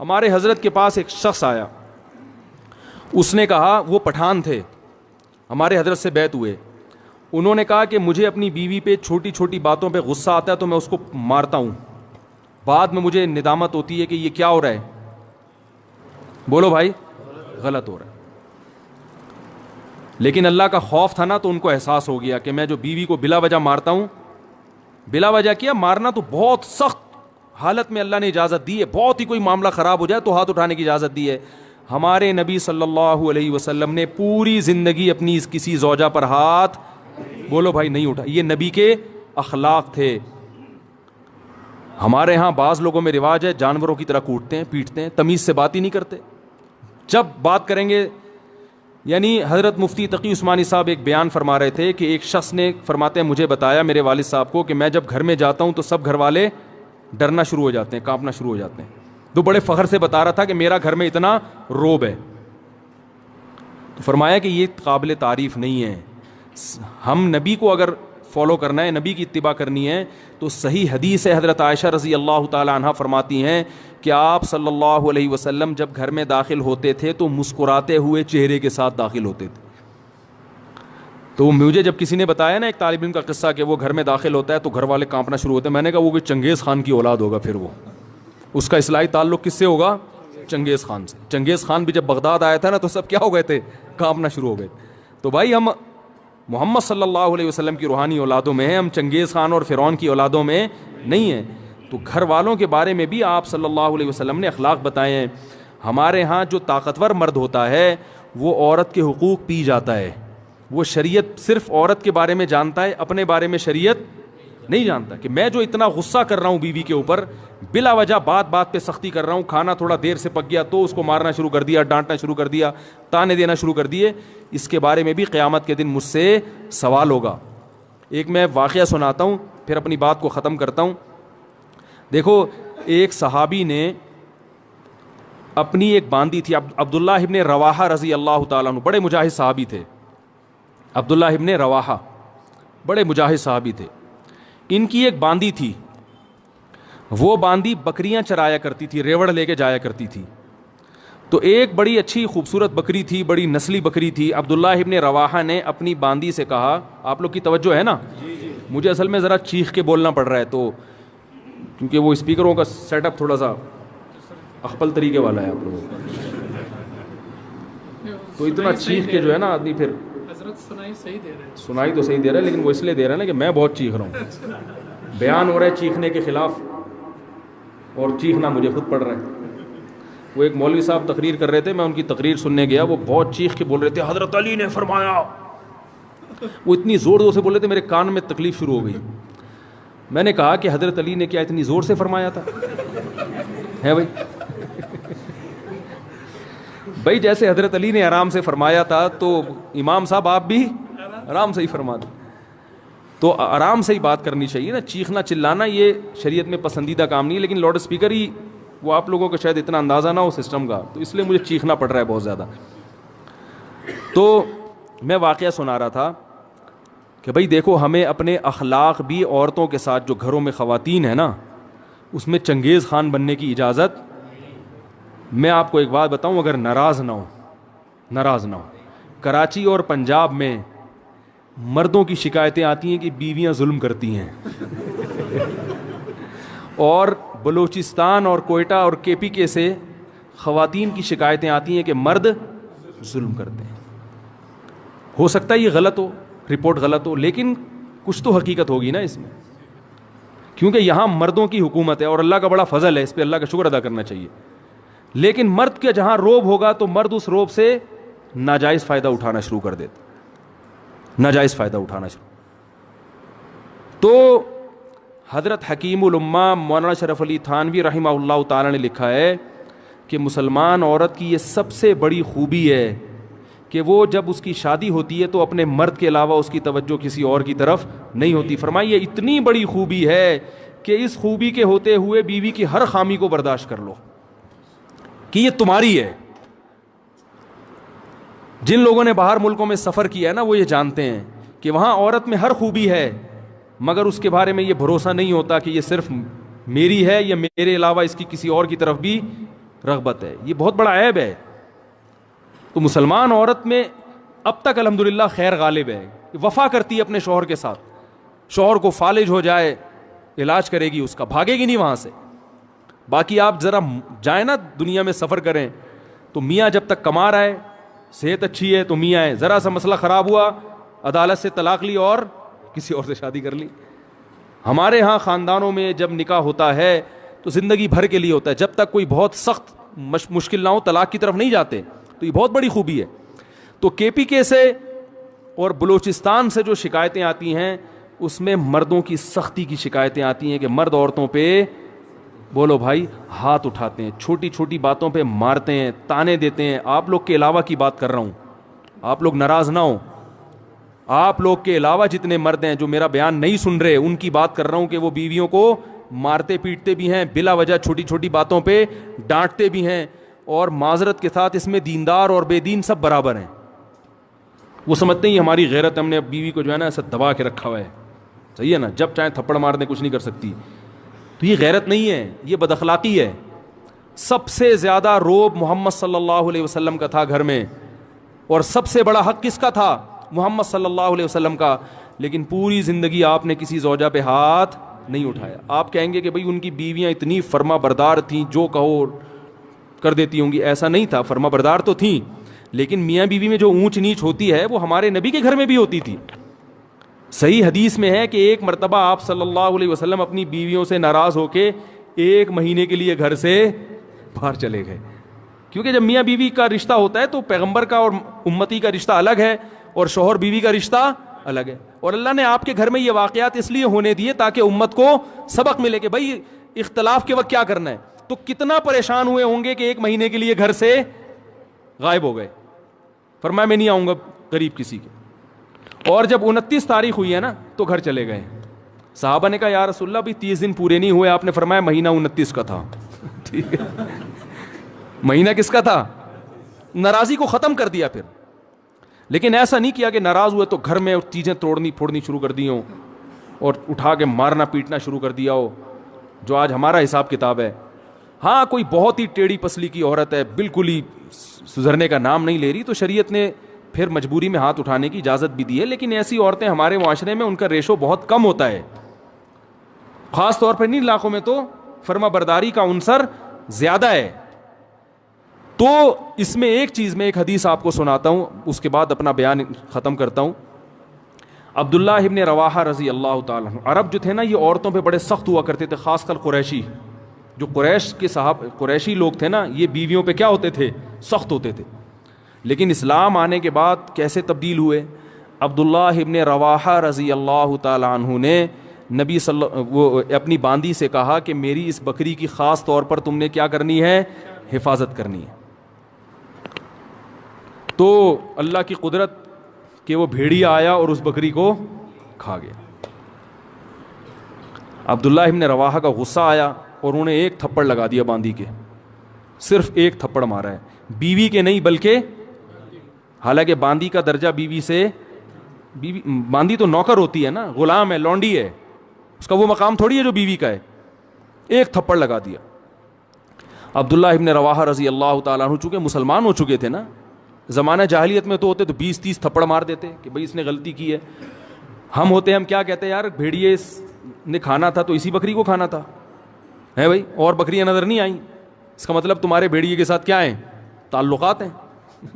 ہمارے حضرت کے پاس ایک شخص آیا, اس نے کہا, وہ پٹھان تھے, ہمارے حضرت سے بیعت ہوئے. انہوں نے کہا کہ مجھے اپنی بیوی پہ چھوٹی چھوٹی باتوں پہ غصہ آتا ہے تو میں اس کو مارتا ہوں, بعد میں مجھے ندامت ہوتی ہے کہ یہ کیا ہو رہا ہے. بولو بھائی, غلط ہو رہا ہے. لیکن اللہ کا خوف تھا نا, تو ان کو احساس ہو گیا کہ میں جو بیوی کو بلا وجہ مارتا ہوں, بلا وجہ کیا مارنا تو بہت سخت حالت میں اللہ نے اجازت دی ہے, بہت ہی کوئی معاملہ خراب ہو جائے تو ہاتھ اٹھانے کی اجازت دی ہے. ہمارے نبی صلی اللہ علیہ وسلم نے پوری زندگی اپنی کسی زوجہ پر ہاتھ, بولو بھائی, نہیں اٹھا. یہ نبی کے اخلاق تھے. ہمارے ہاں بعض لوگوں میں رواج ہے جانوروں کی طرح کوٹتے ہیں, پیٹتے ہیں, تمیز سے بات ہی نہیں کرتے. جب بات کریں گے, یعنی حضرت مفتی تقی عثمانی صاحب ایک بیان فرما رہے تھے کہ ایک شخص نے, فرماتے ہیں, مجھے بتایا میرے والد صاحب کو کہ میں جب گھر میں جاتا ہوں تو سب گھر والے ڈرنا شروع ہو جاتے ہیں, کانپنا شروع ہو جاتے ہیں. تو بڑے فخر سے بتا رہا تھا کہ میرا گھر میں اتنا روب ہے. تو فرمایا کہ یہ قابل تعریف نہیں ہے. ہم نبی کو اگر فالو کرنا ہے, نبی کی اتباع کرنی ہے, تو صحیح حدیث ہے, حضرت عائشہ رضی اللہ تعالی عنہا فرماتی ہیں کہ آپ صلی اللہ علیہ وسلم جب گھر میں داخل ہوتے تھے تو مسکراتے ہوئے چہرے کے ساتھ داخل ہوتے تھے. تو مجھے جب کسی نے بتایا نا ایک طالب علم کا قصہ کہ وہ گھر میں داخل ہوتا ہے تو گھر والے کانپنا شروع ہوتے ہیں, میں نے کہا وہ کوئی چنگیز خان کی اولاد ہوگا, پھر وہ اس کا اصلاحی تعلق کس سے ہوگا, چنگیز خان سے. چنگیز خان بھی جب بغداد آیا تھا نا تو سب کیا ہو گئے تھے, کانپنا شروع ہو گئے. تو بھائی ہم محمد صلی اللہ علیہ وسلم کی روحانی اولادوں میں ہیں, ہم چنگیز خان اور فرعون کی اولادوں میں نہیں ہیں. تو گھر والوں کے بارے میں بھی آپ صلی اللہ علیہ وسلم نے اخلاق بتائے ہیں. ہمارے ہاں جو طاقتور مرد ہوتا ہے وہ عورت کے حقوق پی جاتا ہے. وہ شریعت صرف عورت کے بارے میں جانتا ہے, اپنے بارے میں شریعت نہیں جانتا. کہ میں جو اتنا غصہ کر رہا ہوں بیوی کے اوپر, بلا وجہ بات بات پہ سختی کر رہا ہوں, کھانا تھوڑا دیر سے پک گیا تو اس کو مارنا شروع کر دیا, ڈانٹنا شروع کر دیا, تانے دینا شروع کر دیے, اس کے بارے میں بھی قیامت کے دن مجھ سے سوال ہوگا. ایک میں واقعہ سناتا ہوں پھر اپنی بات کو ختم کرتا ہوں. دیکھو, ایک صحابی نے اپنی ایک باندی تھی, عبداللہ ابن رواحہ رضی اللہ تعالیٰ عنہ, بڑے مجاہد صحابی تھے. عبداللہ ابن رواحہ بڑے مجاہد صحابی تھے. ان کی ایک باندی تھی, وہ باندی بکریاں چرایا کرتی تھی, ریوڑ لے کے جایا کرتی تھی. تو ایک بڑی اچھی خوبصورت بکری تھی, بڑی نسلی بکری تھی. عبداللہ ابن رواحہ نے اپنی باندی سے کہا, آپ لوگ کی توجہ ہے نا, مجھے اصل میں ذرا چیخ کے بولنا پڑ رہا ہے تو, کیونکہ وہ اسپیکروں کا سیٹ اپ تھوڑا سا اخپل طریقے والا ہے آپ لوگوں کا, تو اتنا چیخ کے جو ہے نا آدمی پھر سنائی تو صحیح دے رہا ہے, لیکن وہ اس لیے دے رہا ہے نا کہ میں بہت چیخ رہا ہوں. بیان ہو رہا ہے چیخنے کے خلاف اور چیخنا مجھے خود پڑ رہا ہے. وہ ایک مولوی صاحب تقریر کر رہے تھے, میں ان کی تقریر سننے گیا, وہ بہت چیخ کے بول رہے تھے حضرت علی نے فرمایا. وہ اتنی زور زور سے بول رہے تھے, میرے کان میں تکلیف شروع ہو گئی. میں نے کہا کہ حضرت علی نے کیا اتنی زور سے فرمایا تھا ہے بھائی؟ بھائی جیسے حضرت علی نے آرام سے فرمایا تھا تو امام صاحب آپ بھی آرام سے ہی فرما دیں. تو آرام سے ہی بات کرنی چاہیے نا, چیخنا چلانا یہ شریعت میں پسندیدہ کام نہیں ہے. لیکن لاؤڈ اسپیکر ہی وہ آپ لوگوں کو شاید اتنا اندازہ نہ ہو سسٹم کا, تو اس لیے مجھے چیخنا پڑ رہا ہے بہت زیادہ. تو میں واقعہ سنا رہا تھا کہ بھائی دیکھو, ہمیں اپنے اخلاق بھی عورتوں کے ساتھ, جو گھروں میں خواتین ہیں نا, اس میں چنگیز خان بننے کی اجازت. میں آپ کو ایک بات بتاؤں, اگر ناراض نہ ہو, کراچی اور پنجاب میں مردوں کی شکایتیں آتی ہیں کہ بیویاں ظلم کرتی ہیں, اور بلوچستان اور کوئٹہ اور کے پی کے سے خواتین کی شکایتیں آتی ہیں کہ مرد ظلم کرتے ہیں. ہو سکتا ہے یہ غلط ہو, رپورٹ غلط ہو, لیکن کچھ تو حقیقت ہوگی نا اس میں, کیونکہ یہاں مردوں کی حکومت ہے اور اللہ کا بڑا فضل ہے, اس پہ اللہ کا شکر ادا کرنا چاہیے. لیکن مرد کے جہاں روب ہوگا تو مرد اس روب سے ناجائز فائدہ اٹھانا شروع کر دیتا, ناجائز فائدہ اٹھانا شروع. تو حضرت حکیم الامہ مولانا شرف علی تھانوی رحمہ اللہ تعالی نے لکھا ہے کہ مسلمان عورت کی یہ سب سے بڑی خوبی ہے کہ وہ جب اس کی شادی ہوتی ہے تو اپنے مرد کے علاوہ اس کی توجہ کسی اور کی طرف نہیں ہوتی. فرمائیے اتنی بڑی خوبی ہے کہ اس خوبی کے ہوتے ہوئے بیوی کی ہر خامی کو برداشت کر لو کہ یہ تمہاری ہے. جن لوگوں نے باہر ملکوں میں سفر کیا ہے نا, وہ یہ جانتے ہیں کہ وہاں عورت میں ہر خوبی ہے, مگر اس کے بارے میں یہ بھروسہ نہیں ہوتا کہ یہ صرف میری ہے یا میرے علاوہ اس کی کسی اور کی طرف بھی رغبت ہے. یہ بہت بڑا عیب ہے. تو مسلمان عورت میں اب تک الحمدللہ خیر غالب ہے, وفا کرتی ہے اپنے شوہر کے ساتھ. شوہر کو فالج ہو جائے علاج کرے گی اس کا, بھاگے گی نہیں وہاں سے. باقی آپ ذرا جائیں نا دنیا میں سفر کریں تو میاں جب تک کما رہا ہے, صحت اچھی ہے تو میاں ہے, ذرا سا مسئلہ خراب ہوا عدالت سے طلاق لی اور کسی اور سے شادی کر لی. ہمارے ہاں خاندانوں میں جب نکاح ہوتا ہے تو زندگی بھر کے لیے ہوتا ہے, جب تک کوئی بہت سخت مشکل نہ ہو طلاق کی طرف نہیں جاتے. تو یہ بہت بڑی خوبی ہے. تو کے پی کے سے اور بلوچستان سے جو شکایتیں آتی ہیں اس میں مردوں کی سختی کی شکایتیں آتی ہیں کہ مرد عورتوں پہ بولو بھائی ہاتھ اٹھاتے ہیں, چھوٹی چھوٹی باتوں پہ مارتے ہیں, تانے دیتے ہیں. آپ لوگ کے علاوہ کی بات کر رہا ہوں, آپ لوگ ناراض نہ ہوں. آپ لوگ کے علاوہ جتنے مرد ہیں جو میرا بیان نہیں سن رہے ان کی بات کر رہا ہوں کہ وہ بیویوں کو مارتے پیٹتے بھی ہیں, بلا وجہ چھوٹی چھوٹی باتوں پہ ڈانٹتے بھی ہیں. اور معذرت کے ساتھ اس میں دیندار اور بے دین سب برابر ہیں. وہ سمجھتے ہیں ہماری غیرت, ہم نے بیوی کو جو ہے نا ایسا دبا کے رکھا ہوا ہے, صحیح ہے نا, جب چاہے تھپڑ مار دیں کچھ نہیں کر سکتی. تو یہ غیرت نہیں ہے, یہ بد اخلاقی ہے. سب سے زیادہ روب محمد صلی اللہ علیہ وسلم کا تھا گھر میں, اور سب سے بڑا حق کس کا تھا؟ محمد صلی اللہ علیہ وسلم کا. لیکن پوری زندگی آپ نے کسی زوجہ پہ ہاتھ نہیں اٹھایا. آپ کہیں گے کہ بھئی ان کی بیویاں اتنی فرما بردار تھیں, جو کہو کر دیتی ہوں گی. ایسا نہیں تھا, فرما بردار تو تھیں, لیکن میاں بیوی میں جو اونچ نیچ ہوتی ہے وہ ہمارے نبی کے گھر میں بھی ہوتی تھی. صحیح حدیث میں ہے کہ ایک مرتبہ آپ صلی اللہ علیہ وسلم اپنی بیویوں سے ناراض ہو کے 1 مہینے کے لیے گھر سے باہر چلے گئے. کیونکہ جب میاں بیوی کا رشتہ ہوتا ہے تو پیغمبر کا اور امتی کا رشتہ الگ ہے, اور شوہر بیوی کا رشتہ الگ ہے. اور اللہ نے آپ کے گھر میں یہ واقعات اس لیے ہونے دیے تاکہ امت کو سبق ملے کہ بھائی اختلاف کے وقت کیا کرنا ہے. تو کتنا پریشان ہوئے ہوں گے کہ 1 مہینے کے لیے گھر سے غائب ہو گئے. فرمایا میں نہیں آؤں گا قریب کسی کے. اور جب 29 تاریخ ہوئی ہے نا تو گھر چلے گئے. صحابہ نے کہا یا رسول اللہ بھی 30 دن پورے نہیں ہوئے. آپ نے فرمایا مہینہ 29 کا تھا. ٹھیک ہے, مہینہ کس کا تھا؟ ناراضی کو ختم کر دیا پھر. لیکن ایسا نہیں کیا کہ ناراض ہوئے تو گھر میں چیزیں توڑنی پھوڑنی شروع کر دی ہوں اور اٹھا کے مارنا پیٹنا شروع کر دیا ہو, جو آج ہمارا حساب کتاب ہے. ہاں کوئی بہت ہی ٹیڑھی پسلی کی عورت ہے, بالکل ہی سدھرنے کا نام نہیں لے رہی, تو شریعت نے پھر مجبوری میں ہاتھ اٹھانے کی اجازت بھی دی ہے. لیکن ایسی عورتیں ہمارے معاشرے میں ان کا ریشو بہت کم ہوتا ہے, خاص طور پر ان علاقوں میں تو فرما برداری کا عنصر زیادہ ہے. تو اس میں ایک چیز میں ایک حدیث آپ کو سناتا ہوں, اس کے بعد اپنا بیان ختم کرتا ہوں. عبداللہ ابن رواحہ رضی اللہ تعالیٰ عنہ, عرب جو تھے نا یہ عورتوں پہ بڑے سخت ہوا کرتے تھے, خاص کر قریشی. جو قریش کے قریشی لوگ تھے نا یہ بیویوں پہ کیا ہوتے تھے؟ سخت ہوتے تھے. لیکن اسلام آنے کے بعد کیسے تبدیل ہوئے؟ عبداللہ ابن رواحہ رضی اللہ تعالیٰ عنہ نے نبی وہ اپنی باندی سے کہا کہ میری اس بکری کی خاص طور پر تم نے کیا کرنی ہے؟ حفاظت کرنی ہے. تو اللہ کی قدرت کہ وہ بھیڑیا آیا اور اس بکری کو کھا گیا. عبداللہ ابن رواحہ کا غصہ آیا اور انہوں نے ایک تھپڑ لگا دیا باندی کے, صرف ایک تھپڑ مارا ہے, بیوی کے نہیں بلکہ, حالانکہ باندی کا درجہ بیوی سے, باندی تو نوکر ہوتی ہے نا, غلام ہے, لونڈی ہے, اس کا وہ مقام تھوڑی ہے جو بیوی کا ہے. ایک تھپڑ لگا دیا. عبداللہ ابن رواحہ رضی اللہ تعالیٰ عنہ چونکہ مسلمان ہو چکے تھے نا, زمانہ جاہلیت میں تو ہوتے تو 20-30 تھپڑ مار دیتے کہ بھئی اس نے غلطی کی ہے. ہم ہوتے ہم کیا کہتے ہیں یار بھیڑیے نے کھانا تھا تو اسی بکری کو کھانا تھا ہے بھائی, اور بکریاں نظر نہیں آئیں, اس کا مطلب تمہارے بھیڑیے کے ساتھ کیا ہیں؟ تعلقات ہیں.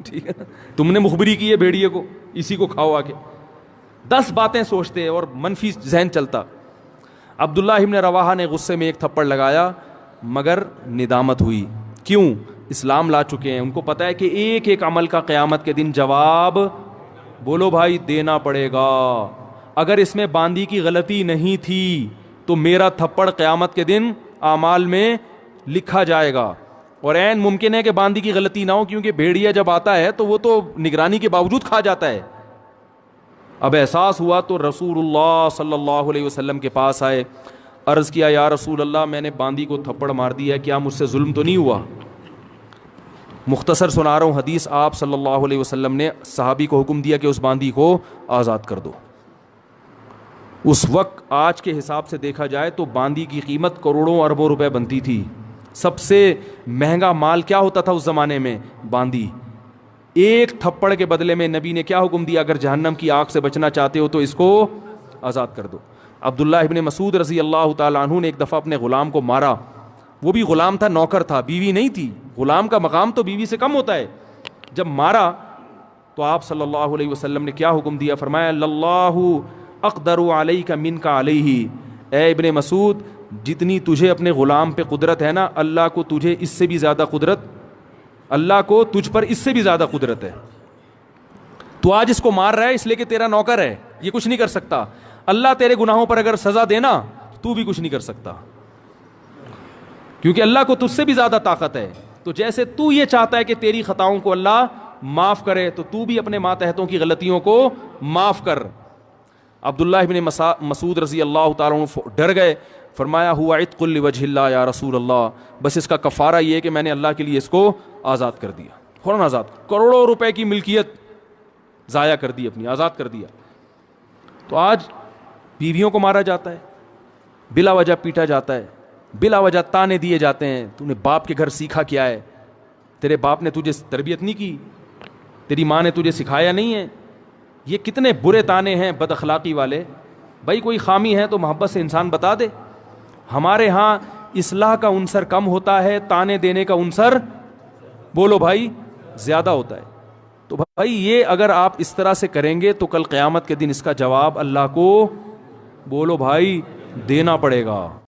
ٹھیک ہے, تم نے مخبری کی ہے بھیڑیے کو, اسی کو کھاؤ آ کے. 10 باتیں سوچتے اور منفی ذہن چلتا. عبداللہ ابن رواحہ نے غصے میں ایک تھپڑ لگایا, مگر ندامت ہوئی. کیوں؟ اسلام لا چکے ہیں, ان کو پتا ہے کہ ایک ایک عمل کا قیامت کے دن جواب بولو بھائی دینا پڑے گا. اگر اس میں باندی کی غلطی نہیں تھی تو میرا تھپڑ قیامت کے دن اعمال میں لکھا جائے گا, اور عین ممکن ہے کہ باندی کی غلطی نہ ہو, کیونکہ بھیڑیا جب آتا ہے تو وہ تو نگرانی کے باوجود کھا جاتا ہے. اب احساس ہوا تو رسول اللہ صلی اللہ علیہ وسلم کے پاس آئے, عرض کیا یا رسول اللہ میں نے باندی کو تھپڑ مار دیا ہے, کیا مجھ سے ظلم تو نہیں ہوا؟ مختصر سنا رہا ہوں حدیث. آپ صلی اللہ علیہ وسلم نے صحابی کو حکم دیا کہ اس باندی کو آزاد کر دو. اس وقت آج کے حساب سے دیکھا جائے تو باندی کی قیمت کروڑوں اربوں روپے بنتی تھی, سب سے مہنگا مال کیا ہوتا تھا اس زمانے میں؟ باندی. ایک تھپڑ کے بدلے میں نبی نے کیا حکم دیا؟ اگر جہنم کی آگ سے بچنا چاہتے ہو تو اس کو آزاد کر دو. عبداللہ ابن مسعود رضی اللہ تعالیٰ عنہ نے ایک دفعہ اپنے غلام کو مارا. وہ بھی غلام تھا، نوکر تھا، بیوی نہیں تھی. غلام کا مقام تو بیوی سے کم ہوتا ہے. جب مارا تو آپ صلی اللہ علیہ وسلم نے کیا حکم دیا؟ فرمایا اللہ اقدر علیک منک علیہ. اے ابن مسعود، جتنی تجھے اپنے غلام پہ قدرت ہے نا، اللہ کو تجھے اس سے بھی زیادہ قدرت، اللہ کو تجھ پر اس سے بھی زیادہ قدرت ہے. تو آج اس کو مار رہا ہے اس لیے کہ تیرا نوکر ہے، یہ کچھ نہیں کر سکتا. اللہ تیرے گناہوں پر اگر سزا دینا تو بھی کچھ نہیں کر سکتا، کیونکہ اللہ کو تجھ سے بھی زیادہ طاقت ہے. تو جیسے تو یہ چاہتا ہے کہ تیری خطاؤں کو اللہ معاف کرے، تو بھی اپنے ماتحتوں کی غلطیوں کو معاف کر. عبداللہ ابن مسعود رضی اللہ تعالیٰ عنہ ڈر گئے. فرمایا ہوا عتق لوجہ اللہ یا رسول اللہ، بس اس کا کفارہ یہ ہے کہ میں نے اللہ کے لیے اس کو آزاد کر دیا. فوراً آزاد. کروڑوں روپے کی ملکیت ضائع کر دی اپنی، آزاد کر دیا. تو آج بیویوں کو مارا جاتا ہے، بلا وجہ پیٹا جاتا ہے، بلا وجہ تانے دیے جاتے ہیں. تو نے باپ کے گھر سیکھا کیا ہے؟ تیرے باپ نے تجھے تربیت نہیں کی، تیری ماں نے تجھے سکھایا نہیں ہے. یہ کتنے برے تانے ہیں بد اخلاقی والے. بھائی کوئی خامی ہے تو محبت سے انسان بتا دے. ہمارے ہاں اصلاح کا عنصر کم ہوتا ہے، تانے دینے کا عنصر بولو بھائی زیادہ ہوتا ہے. تو بھائی یہ اگر آپ اس طرح سے کریں گے تو کل قیامت کے دن اس کا جواب اللہ کو بولو بھائی دینا پڑے گا.